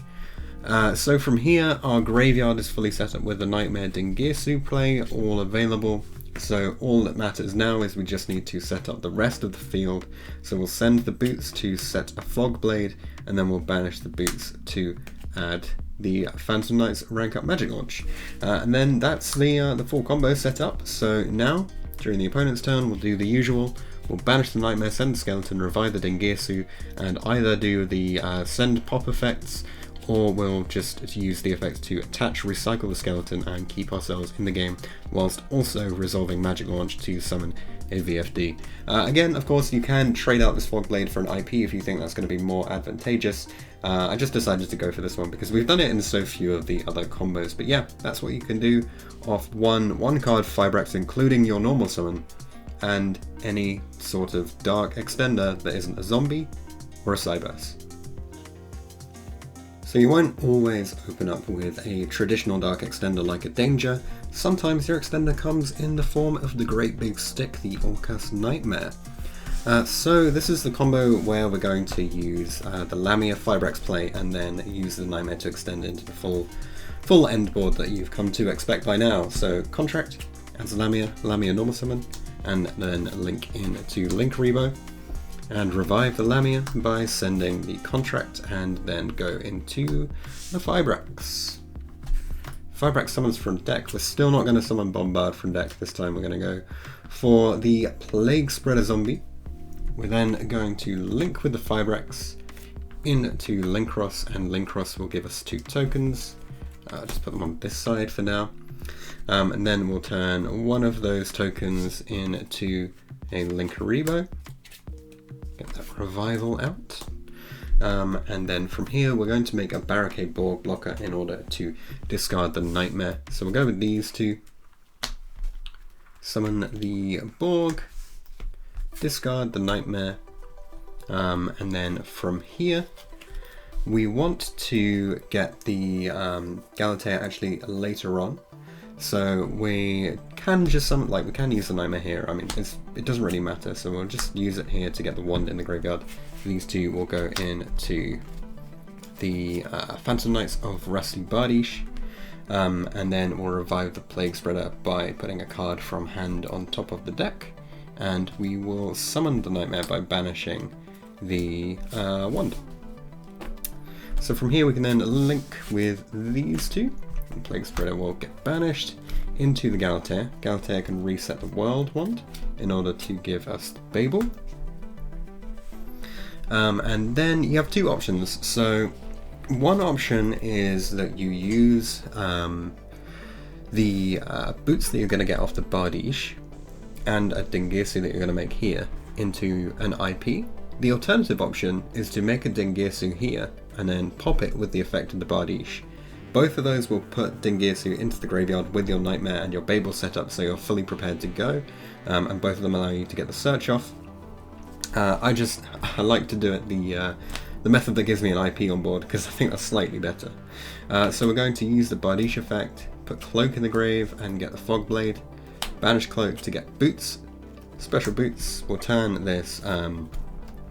So from here, our graveyard is fully set up with the Knightmare Girsu play all available. So all that matters now is we just need to set up the rest of the field. So we'll send the boots to set a Fog Blade, and then we'll banish the boots to add the Phantom Knights rank up magic launch. And then that's the full combo set up. So now, during the opponent's turn, we'll do the usual. We'll banish the Knightmare, send the Skeleton, revive the Girsu, and either do the send pop effects, or we'll just use the effects to attach, recycle the Skeleton, and keep ourselves in the game, whilst also resolving magic launch to summon a VFD. Again, of course, you can trade out this Fog Blade for an IP if you think that's going to be more advantageous. I just decided to go for this one because we've done it in so few of the other combos. But yeah, that's what you can do off one card Fibrax, including your normal summon, and any sort of dark extender that isn't a zombie or a Cyburst. So you won't always open up with a traditional dark extender like a Danger. Sometimes your extender comes in the form of the great big stick, the Orcust Knightmare. So this is the combo where we're going to use the Lamia Fibrax play and then use the Knightmare to extend into the full end board that you've come to expect by now. So Contract adds Lamia normal summon, and then link into Linkaribo, and revive the Lamia by sending the Contract, and then go into the Fibrax. Fibrax summons from deck. We're still not going to summon Bombard from deck this time. We're going to go for the Plague Spreader Zombie. We're then going to link with the Fibrax into Linkross, and Linkross will give us 2 tokens. Just put them on this side for now. And then we'll turn one of those tokens into a Linkaribo. Get that revival out. And then from here we're going to make a barricade Borg blocker in order to discard the Knightmare. So we'll go with these two, summon the Borg, discard the Knightmare, and then from here we want to get the Galatea actually later on. So we can just summon, like we can use the Knightmare here. I mean, it doesn't really matter, so we'll just use it here to get the wand in the graveyard. These two will go into the Phantom Knights of Rusty Bardiche, and then we'll revive the Plague Spreader by putting a card from hand on top of the deck, and we will summon the Knightmare by banishing the wand. So from here we can then link with these two. The Plague Spreader will get banished into the Galatea. Galatea can reset the World Wand in order to give us the Babel. And then you have two options. So one option is that you use the boots that you're going to get off the Bardiche and a Girsu that you're going to make here into an IP. The alternative option is to make a Girsu here and then pop it with the effect of the Bardiche. Both of those will put Girsu into the graveyard with your Knightmare and your Babel set up, so you're fully prepared to go, and both of them allow you to get the search off. I like to do it the method that gives me an IP on board, because I think that's slightly better. So we're going to use the Bardiche effect, put Cloak in the grave and get the Fog Blade, banish Cloak to get boots. Special boots will turn this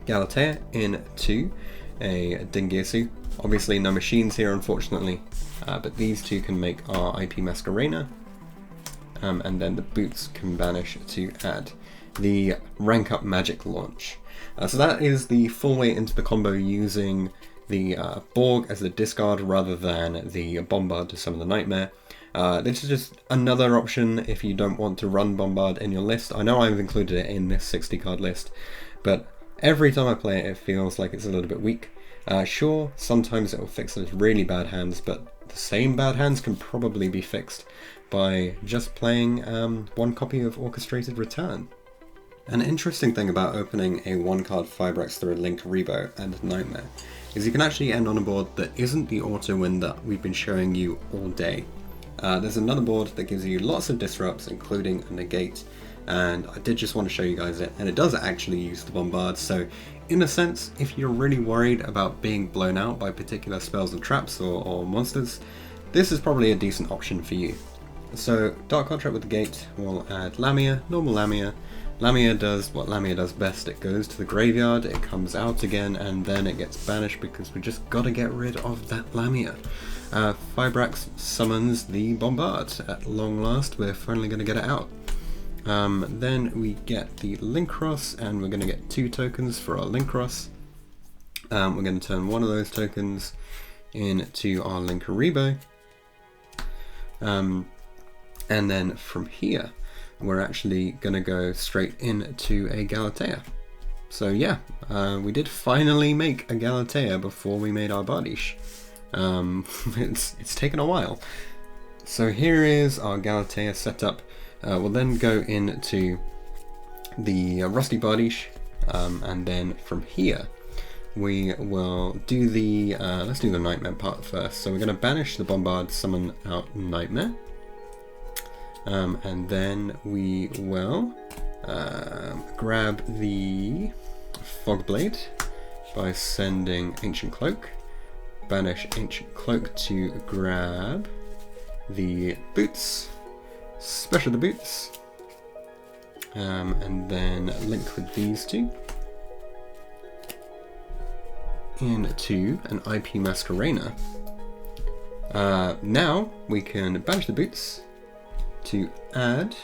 Galatea into a Girsu. Obviously no machines here, unfortunately, but these two can make our IP Masquerena, and then the boots can banish to add the rank up magic launch. So that is the full way into the combo using the Borg as the discard rather than the Bombard to summon the Knightmare. This is just another option if you don't want to run Bombard in your list. I know I've included it in this 60 card list, but every time I play it, it feels like it's a little bit weak. Sure, sometimes it will fix those really bad hands, but the same bad hands can probably be fixed by just playing one copy of Orchestrated Return. An interesting thing about opening a one-card Fibrax through a linked Rebo and Knightmare is you can actually end on a board that isn't the auto win that we've been showing you all day. There's another board that gives you lots of disrupts, including a negate, and I did just want to show you guys it, and it does actually use the Bombard, so in a sense, if you're really worried about being blown out by particular spells and traps or monsters, this is probably a decent option for you. So Dark Contract with the Gate will add Lamia, normal Lamia. Lamia does what Lamia does best, it goes to the graveyard, it comes out again, and then it gets banished because we just gotta get rid of that Lamia. Fibrax summons the Bombard. At long last, we're finally gonna get it out. Then we get the Linkross, and we're going to get 2 tokens for our Linkross. We're going to turn one of those tokens into our Linkaribo. And then from here, we're actually going to go straight into a Galatea. So yeah, we did finally make a Galatea before we made our Bardiche. It's taken a while. So here is our Galatea setup. We'll then go into the Rusty Bardiche, and then from here we will do the, let's do the Knightmare part first. So we're going to banish the Bombard, summon out Knightmare, and then we will grab the Fog Blade by sending Ancient Cloak, banish Ancient Cloak to grab the boots, special the boots, and then link with these two into an IP Masquerena. Now we can banish the boots to add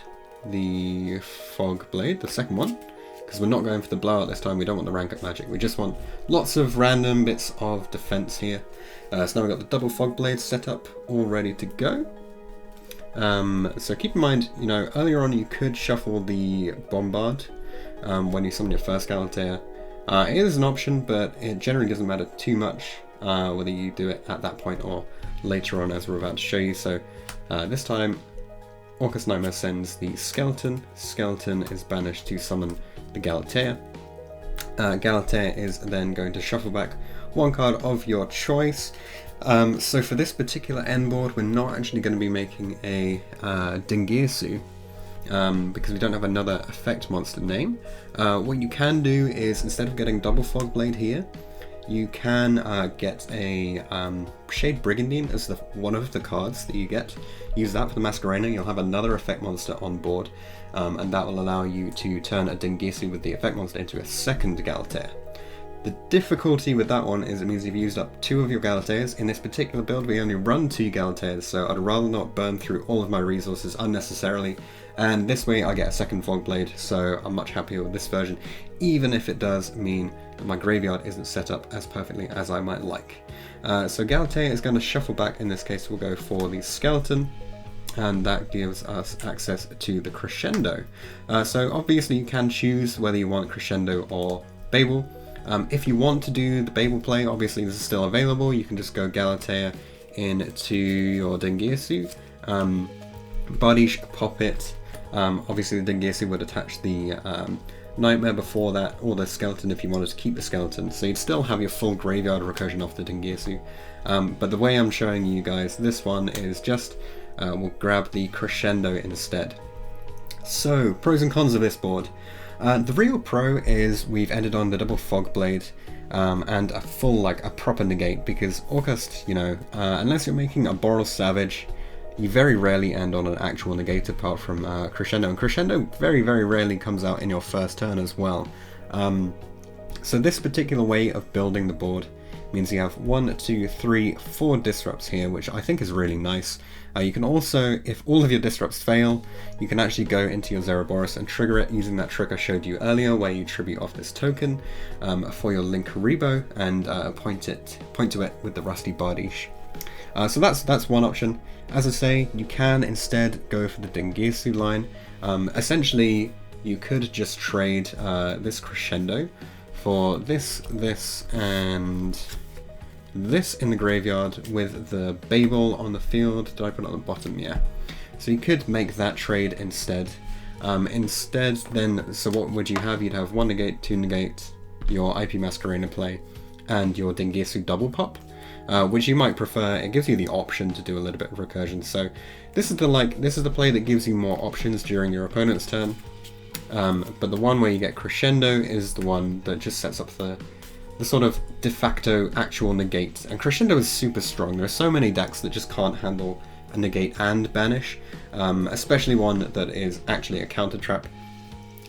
the Fog Blade, the second one, because we're not going for the blowout this time. We don't want the rank up magic, we just want lots of random bits of defense here. So now we've got the double Fog Blade set up, all ready to go. So keep in mind, you know, earlier on you could shuffle the Bombard when you summon your first Galatea. It is an option, but it generally doesn't matter too much whether you do it at that point or later on, as we're about to show you. So this time Orcust Knightmare sends the Skeleton. Skeleton is banished to summon the Galatea. Galatea is then going to shuffle back one card of your choice. So for this particular end board, we're not actually going to be making a Girsu, because we don't have another effect monster name. What you can do is, instead of getting double Fog Blade here, you can get a Shade Brigandine as one of the cards that you get. Use that for the Masquerader, you'll have another effect monster on board, and that will allow you to turn a Girsu with the effect monster into a second Galatea. The difficulty with that one is it means you've used up 2 of your Galateas. In this particular build we only run 2 Galateas, so I'd rather not burn through all of my resources unnecessarily, and this way I get a second Fog Blade, so I'm much happier with this version, even if it does mean that my graveyard isn't set up as perfectly as I might like. So Galatea is going to shuffle back. In this case we'll go for the Skeleton, and that gives us access to the Crescendo. So obviously you can choose whether you want Crescendo or Babel. If you want to do the Babel play, obviously this is still available. You can just go Galatea into your Girsu, Bardiche, pop it. Obviously the Girsu would attach the Knightmare before that, or the Skeleton if you wanted to keep the Skeleton, so you'd still have your full graveyard recursion off the Girsu. But the way I'm showing you guys this one is just, we'll grab the Crescendo instead. So, pros and cons of this board. The real pro is we've ended on the double Fog Blade and a full, a proper negate, because Orcust, unless you're making a Boros Savage, you very rarely end on an actual negate apart from Crescendo, and Crescendo very, very rarely comes out in your first turn as well. So this particular way of building the board means you have 1, 2, 3, 4 disrupts here, which I think is really nice. You can also, if all of your disrupts fail, you can actually go into your Zeroboros and trigger it using that trick I showed you earlier, where you tribute off this token for your Linkuriboh and point to it with the Rusty Bardiche. So that's one option. As I say, you can instead go for the Girsu line. Essentially, you could just trade this Crescendo for this, and this in the graveyard with the Babel on the field. Did I put it on the bottom? Yeah. So you could make that trade instead. So what would you have? You'd have 1 negate, 2 negate, your IP Masquerader play, and your Girsu double pop. Which you might prefer. It gives you the option to do a little bit of recursion. So this is the play that gives you more options during your opponent's turn. But the one where you get Crescendo is the one that just sets up the sort of de facto actual negate. And Crescendo is super strong. There are so many decks that just can't handle a negate and banish, especially one that is actually a counter trap.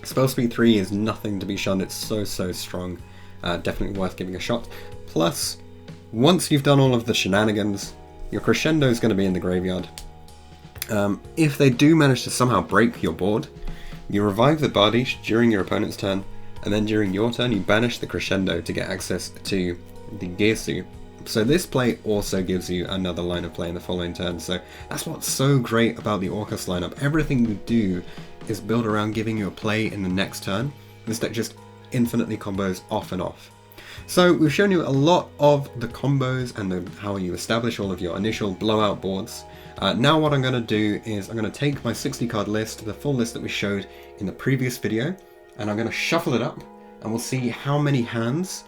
Spell speed 3 is nothing to be shunned. It's so strong. Definitely worth giving a shot. Plus, once you've done all of the shenanigans, your Crescendo is going to be in the graveyard. If they do manage to somehow break your board, you revive the Bardiche during your opponent's turn, and then during your turn you banish the Crescendo to get access to the Girsu. So this play also gives you another line of play in the following turn, so that's what's so great about the Orcust lineup. Everything you do is built around giving you a play in the next turn. This deck just infinitely combos off and off. So we've shown you a lot of the combos and how you establish all of your initial blowout boards. Now what I'm going to do is I'm going to take my 60 card list, the full list that we showed in the previous video, and I'm going to shuffle it up, and we'll see how many hands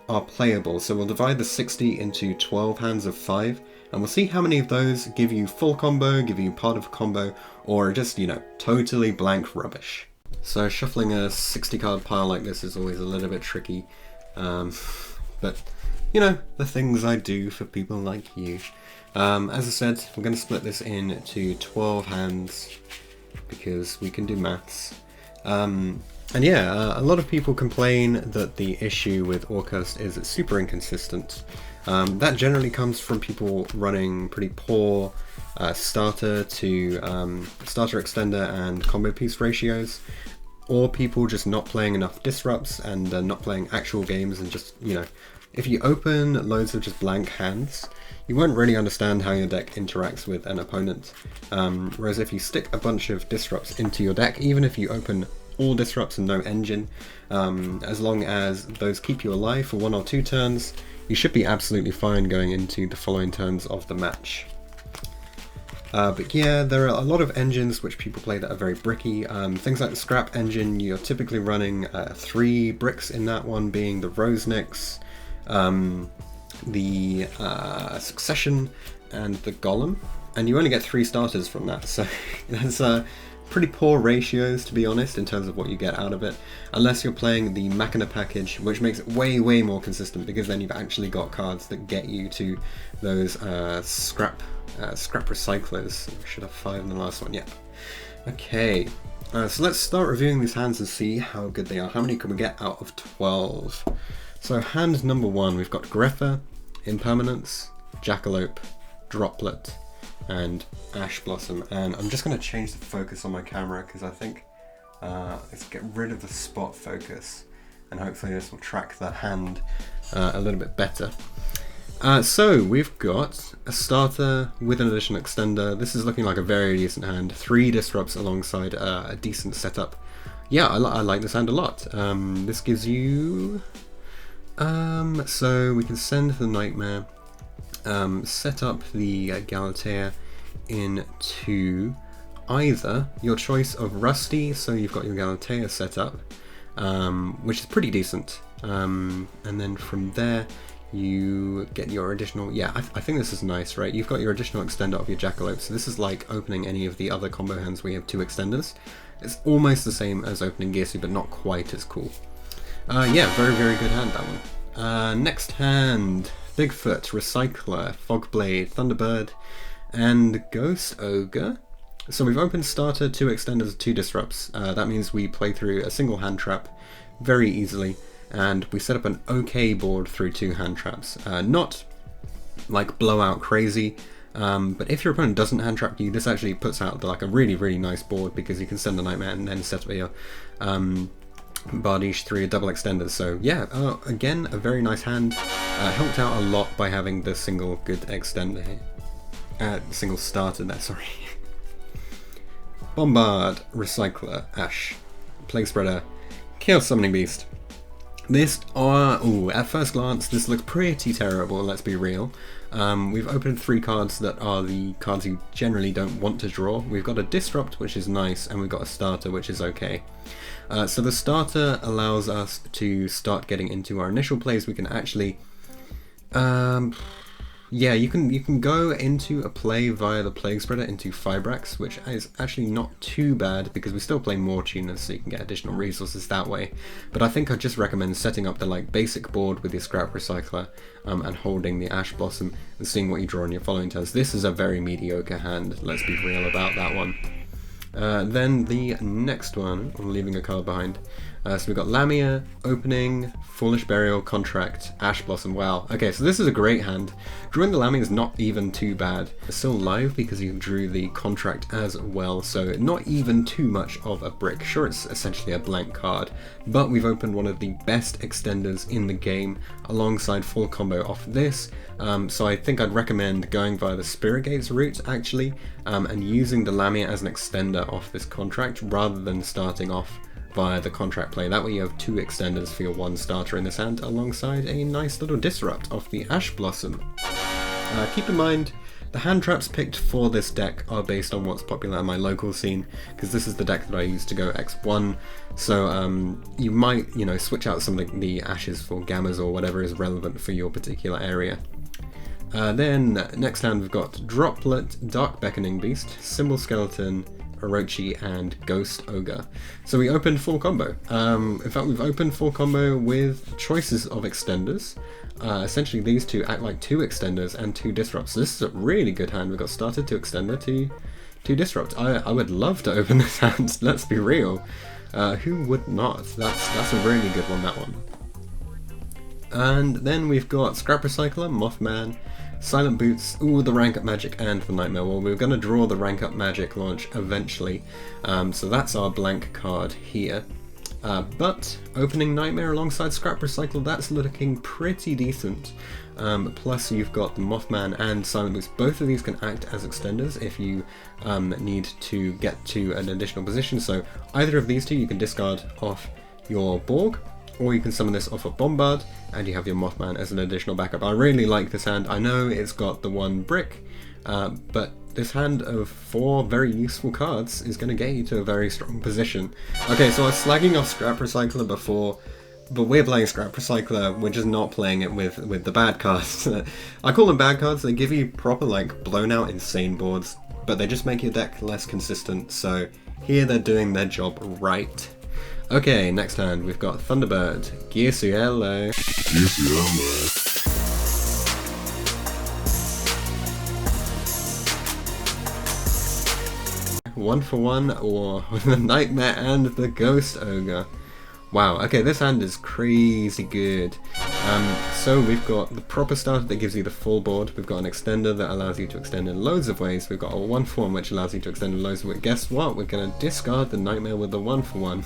are playable. So we'll divide the 60 into 12 hands of 5, and we'll see how many of those give you full combo, give you part of a combo, or just, totally blank rubbish. So shuffling a 60 card pile like this is always a little bit tricky. But the things I do for people like you. As I said, we're going to split this into 12 hands because we can do maths. And yeah, a lot of people complain that the issue with Orcust is it's super inconsistent. That generally comes from people running pretty poor starter extender and combo piece ratios, or people just not playing enough disrupts and not playing actual games, and just, if you open loads of just blank hands, you won't really understand how your deck interacts with an opponent. Whereas if you stick a bunch of disrupts into your deck, even if you open all disrupts and no engine, as long as those keep you alive for 1 or 2 turns, you should be absolutely fine going into the following turns of the match. But yeah, there are a lot of engines which people play that are very bricky. Things like the Scrap engine, you're typically running 3 bricks in that one, being the Rosenix, the Succession, and the Golem. And you only get 3 starters from that, so that's pretty poor ratios, to be honest, in terms of what you get out of it. Unless you're playing the Machina package, which makes it way, way more consistent, because then you've actually got cards that get you to those scrap recyclers. We should have 5 in the last one, yeah. Okay, so let's start reviewing these hands and see how good they are. How many can we get out of 12? So hand number 1, we've got Grepher, Impermanence, Jackalope, Droplet, and Ash Blossom. And I'm just going to change the focus on my camera because I think let's get rid of the spot focus, and hopefully this will track the hand a little bit better. So we've got a starter with an additional extender. This is looking like a very decent hand. 3 disrupts alongside a decent setup. Yeah, I like this hand a lot. This gives you so we can send the Knightmare, set up the Galatea into either your choice of Rusty, so you've got your Galatea set up, which is pretty decent, and then from there you get your additional, yeah, I think this is nice, right? You've got your additional extender of your Jackalope, so this is like opening any of the other combo hands where you have 2 extenders. It's almost the same as opening Girsu, but not quite as cool. Yeah, very, very good hand, that one. Next hand, Bigfoot, Recycler, Fogblade, Thunderbird, and Ghost Ogre. So we've opened starter, 2 extenders, 2 disrupts. That means we play through a single hand trap very easily, and we set up an okay board through 2 hand traps. Not like blowout crazy, but if your opponent doesn't hand trap you, this actually puts out like a really, really nice board, because you can send the Knightmare and then set up your Bardiche through your double extenders. So yeah, again, a very nice hand. Helped out a lot by having the single good extender here. Single starter there, sorry. Bombard, Recycler, Ash, Plague Spreader, Chaos Summoning Beast. This, at first glance, this looks pretty terrible, let's be real. We've opened 3 cards that are the cards you generally don't want to draw. We've got a Disrupt, which is nice, and we've got a Starter, which is okay. So the Starter allows us to start getting into our initial plays. We can actually, yeah, you can go into a play via the Plague Spreader into Fibrax, which is actually not too bad, because we still play more tuners, so you can get additional resources that way. But I think I'd just recommend setting up the basic board with your Scrap Recycler, and holding the Ash Blossom and seeing what you draw in your following turns. This is a very mediocre hand, let's be real about that one. Then the next one, I'm leaving a card behind. So we've got Lamia, Opening, Foolish Burial, Contract, Ash Blossom. Wow. Okay, so this is a great hand. Drawing the Lamia is not even too bad. It's still live because you drew the Contract as well, so not even too much of a brick. Sure, it's essentially a blank card, but we've opened one of the best extenders in the game alongside full combo off this. So I think I'd recommend going via the Spirit Gates route, actually, and using the Lamia as an extender off this Contract rather than starting off via the Contract play. That way you have 2 extenders for your 1 starter in this hand, alongside a nice little Disrupt off the Ash Blossom. Keep in mind, the hand traps picked for this deck are based on what's popular in my local scene, because this is the deck that I use to go X1, so you might, switch out some of the Ashes for Gammas or whatever is relevant for your particular area. Then, next hand we've got Droplet, Dark Beckoning Beast, Symbol Skeleton, Orochi, and Ghost Ogre. So we opened full combo. In fact, we've opened full combo with choices of extenders. Essentially, these 2 act like 2 extenders and 2 disrupts. So this is a really good hand. We've got starter, 2 extender, 2 disrupt. I would love to open this hand, let's be real. Who would not? That's a really good one, that one. And then we've got Scrap Recycler, Mothman, Silent Boots, the Rank Up Magic, and the Knightmare. Well, we're going to draw the Rank Up Magic launch eventually, so that's our blank card here. But opening Knightmare alongside Scrap Recycle, that's looking pretty decent. Plus you've got the Mothman and Silent Boots. Both of these can act as extenders if you need to get to an additional position, so either of these 2 you can discard off your Borg, or you can summon this off of Bombard, and you have your Mothman as an additional backup. I really like this hand. I know it's got the 1 brick, but this hand of 4 very useful cards is going to get you to a very strong position. Okay, so I was slagging off Scrap Recycler before, but we're playing Scrap Recycler, we're just not playing it with the bad cards. I call them bad cards, they give you proper like blown out insane boards, but they just make your deck less consistent, so here they're doing their job right. Okay, next hand we've got Thunderbird, Girsu, hello. Girsu, hello. 1-for-1 or the Knightmare and the Ghost Ogre. Wow, okay, this hand is crazy good. So we've got the proper starter that gives you the full board. We've got an extender that allows you to extend in loads of ways. We've got a 1-for-1 which allows you to extend in loads of ways. Guess what? We're going to discard the Knightmare with the 1-for-1.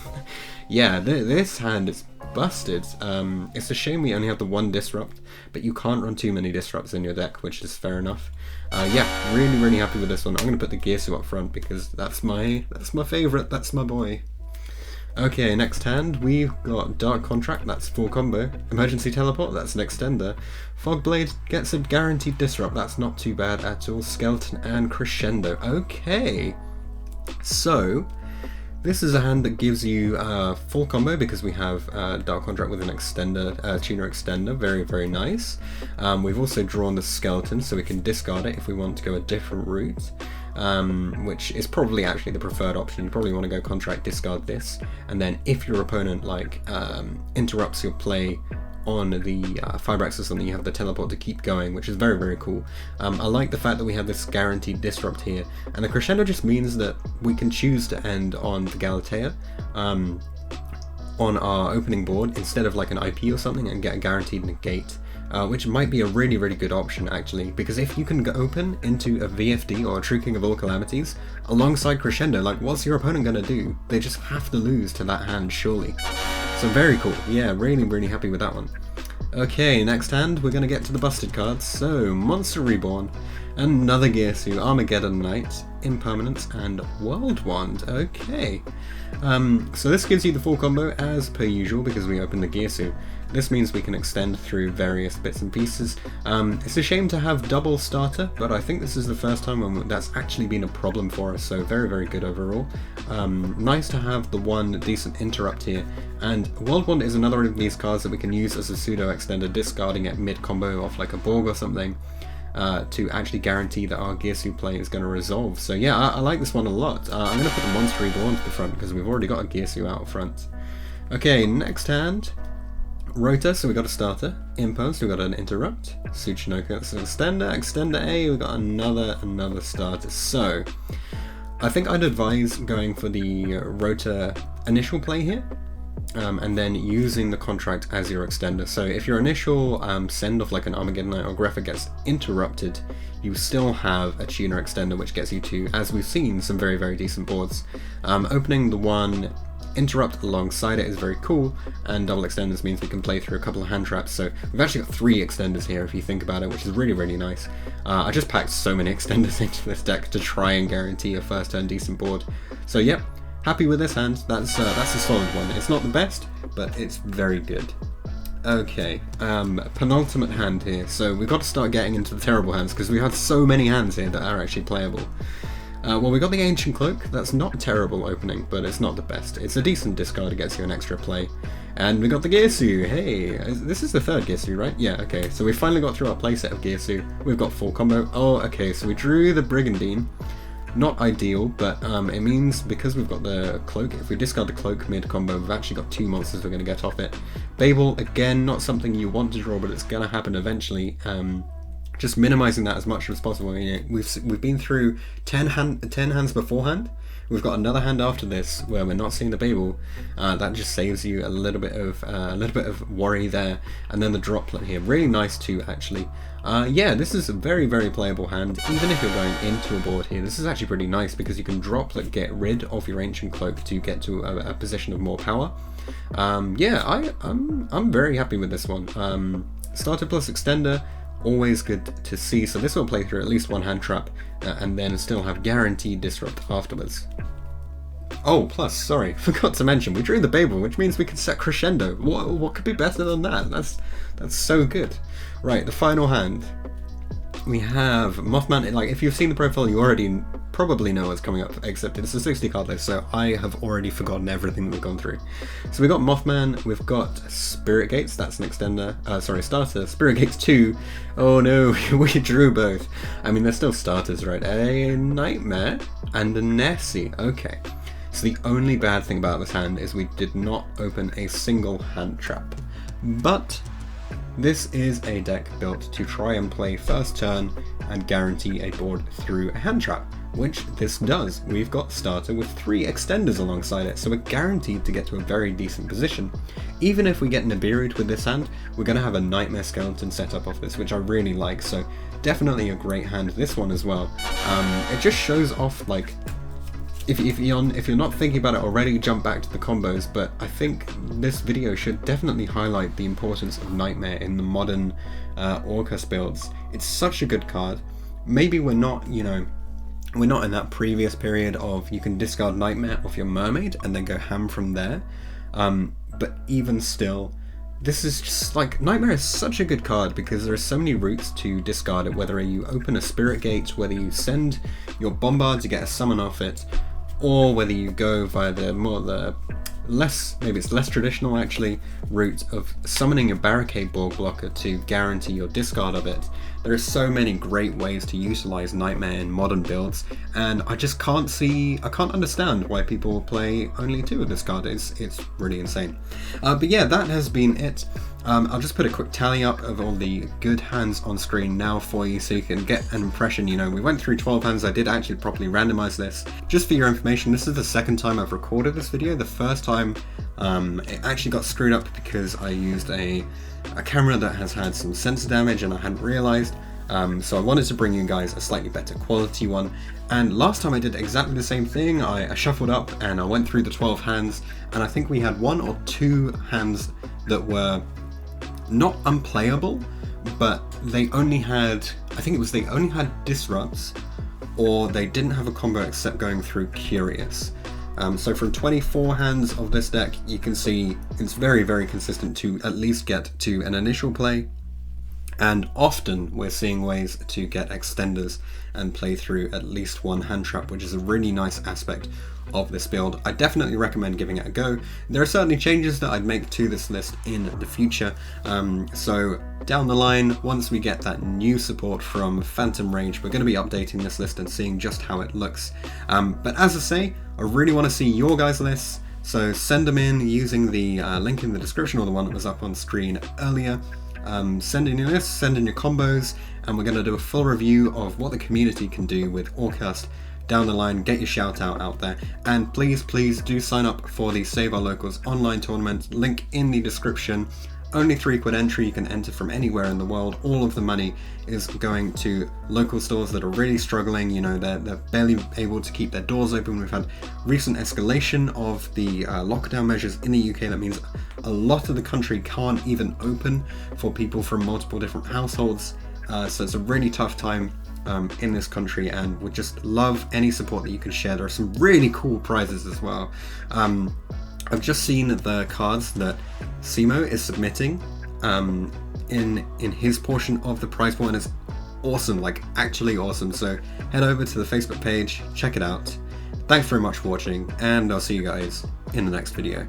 Yeah, this hand is busted. It's a shame we only have the 1 disrupt, but you can't run too many disrupts in your deck, which is fair enough. Yeah, really happy with this one. I'm going to put the Girsu up front because that's my favourite, that's my boy. Okay, next hand, we've got Dark Contract, that's full combo. Emergency Teleport, that's an extender. Fogblade gets a guaranteed disrupt, that's not too bad at all. Skeleton and Crescendo. Okay, so this is a hand that gives you full combo because we have Dark Contract with an extender, tuner extender, very nice. We've also drawn the Skeleton so we can discard it if we want to go a different route. Which is probably actually the preferred option. You probably want to go contract, discard this, and then if your opponent like interrupts your play on the Fibrax or something, you have the teleport to keep going, which is very cool. I like the fact that we have this guaranteed disrupt here, and the Crescendo just means that we can choose to end on the Galatea on our opening board instead of like an IP or something and get a guaranteed negate. Which might be a really good option actually, because if you can go open into a VFD or a True King of All Calamities alongside Crescendo, like what's your opponent gonna do? They just have to lose to that hand surely. So very cool, yeah, really happy with that one. Okay, next hand we're gonna get to the busted cards. So Monster Reborn, another Girsu, Armageddon Knight, Impermanence, and World Wand. Okay, so this gives you the full combo as per usual because we opened the Girsu. This means we can extend through various bits and pieces. It's a shame to have double starter, but I think this is the first time when that's actually been a problem for us, so very good overall. Nice to have the one decent interrupt here, and World Wand is another of these cards that we can use as a pseudo extender, discarding it mid-combo off like a Borg or something, to actually guarantee that our Girsu play is going to resolve. So yeah, I like this one a lot. I'm going to put the Monster Reborn to the front because we've already got a Girsu out front. Okay, next hand. Rota, so we got a starter. Impost, we got an interrupt. Tsuchinoko, that's an extender. Extender A, we got another starter. So I think I'd advise going for the Rota initial play here, and then using the contract as your extender. So if your initial send off like an Armageddon Knight or Graphic gets interrupted, you still have a tuner extender which gets you to, as we've seen, some very decent boards. Opening the one interrupt alongside it is very cool, and double extenders means we can play through a couple of hand traps, so we've actually got 3 extenders here if you think about it, which is really nice. I just packed so many extenders into this deck to try and guarantee a first turn decent board. So yep, happy with this hand. That's a solid one. It's not the best, but it's very good. Okay, penultimate hand here, so we've got to start getting into the terrible hands because we have so many hands here that are actually playable. Well, we got the Ancient Cloak. That's not a terrible opening, but it's not the best. It's a decent discard, it gets you an extra play. And we got the Girsu. Hey, this is the 3rd Girsu, right? Yeah, okay. So we finally got through our playset of Girsu. We've got full combo. Oh, okay, so we drew the Brigandine. Not ideal, but it means because we've got the Cloak, if we discard the Cloak mid-combo, we've actually got 2 monsters we're going to get off it. Babel, again, not something you want to draw, but it's going to happen eventually. Just minimizing that as much as possible. You know, we've been through 10 hands beforehand. We've got another hand after this where we're not seeing the Babel. That just saves you a little bit of worry there. And then the droplet here, really nice too, actually. Yeah, this is a very playable hand. Even if you're going into a board here, this is actually pretty nice because you can droplet get rid of your Ancient Cloak to get to a position of more power. Yeah, I'm very happy with this one. Starter plus extender. Always good to see, so this will play through at least 1 hand trap and then still have guaranteed disrupt afterwards. Oh, plus, sorry, forgot to mention, we drew the Babel, which means we can set Crescendo. What could be better than that? That's so good. Right, the final hand. we have Mothman. Like, if you've seen the profile, you already probably know what's coming up, except it's a 60 card list, so I have already forgotten everything that we've gone through. So we got Mothman, we've got Spirit Gates, that's an extender, starter, Spirit Gates 2, oh no, we drew both. I mean, they're still starters, right? A Knightmare and a Nessie, okay. So the only bad thing about this hand is we did not open a single hand trap, but this is a deck built to try and play first turn and guarantee a board through a hand trap, which this does. We've got starter with 3 extenders alongside it, so we're guaranteed to get to a very decent position. Even if we get Nibiru'd with this hand, we're going to have a Knightmare skeleton set up off this, which I really like, so definitely a great hand, this one as well. It just shows off, like, if you're not thinking about it already, jump back to the combos, but I think this video should definitely highlight the importance of Knightmare in the modern Orcust builds. It's such a good card. Maybe we're not, we're not in that previous period of you can discard Knightmare off your Mermaid and then go ham from there, but even still, this is just like, Knightmare is such a good card because there are so many routes to discard it, whether you open a Spirit Gate, whether you send your Bombard to get a summon off it, or whether you go via the less traditional actually, route of summoning a Barricade Borg blocker to guarantee your discard of it. There are so many great ways to utilize Knightmare in modern builds, and I just can't understand why people play only 2 of this card. It's really insane. But yeah, that has been it. I'll just put a quick tally up of all the good hands on screen now for you so you can get an impression. We went through 12 hands. I did actually properly randomize this. Just for your information, this is the second time I've recorded this video. The first time it actually got screwed up because I used a camera that has had some sensor damage and I hadn't realized. So I wanted to bring you guys a slightly better quality one, and last time I did exactly the same thing. I shuffled up and I went through the 12 hands, and I think we had 1 or 2 hands that were not unplayable, but they only had, they only had Disrupts, or they didn't have a combo except going through Curious. So from 24 hands of this deck, you can see it's very, very consistent to at least get to an initial play, and often we're seeing ways to get extenders and play through at least 1 hand trap, which is a really nice aspect of this build. I definitely recommend giving it a go. There are certainly changes that I'd make to this list in the future, so down the line, once we get that new support from Phantom Rage, we're going to be updating this list and seeing just how it looks. But as I say, I really want to see your guys' lists, so send them in using the link in the description, or the one that was up on screen earlier. Send in your lists, send in your combos, and we're going to do a full review of what the community can do with Orcust down the line. Get your shout out there, and please do sign up for the Save Our Locals online tournament, link in the description. Only £3 entry, you can enter from anywhere in the world. All of the money is going to local stores that are really struggling. They're barely able to keep their doors open. We've had recent escalation of the lockdown measures in the UK. That means a lot of the country can't even open for people from multiple different households. So it's a really tough time in this country, and would just love any support that you can share. There are some really cool prizes as well. I've just seen the cards that Simo is submitting in his portion of the prize pool, and it's awesome, like actually awesome. So head over to the Facebook page, check it out. Thanks very much for watching, and I'll see you guys in the next video.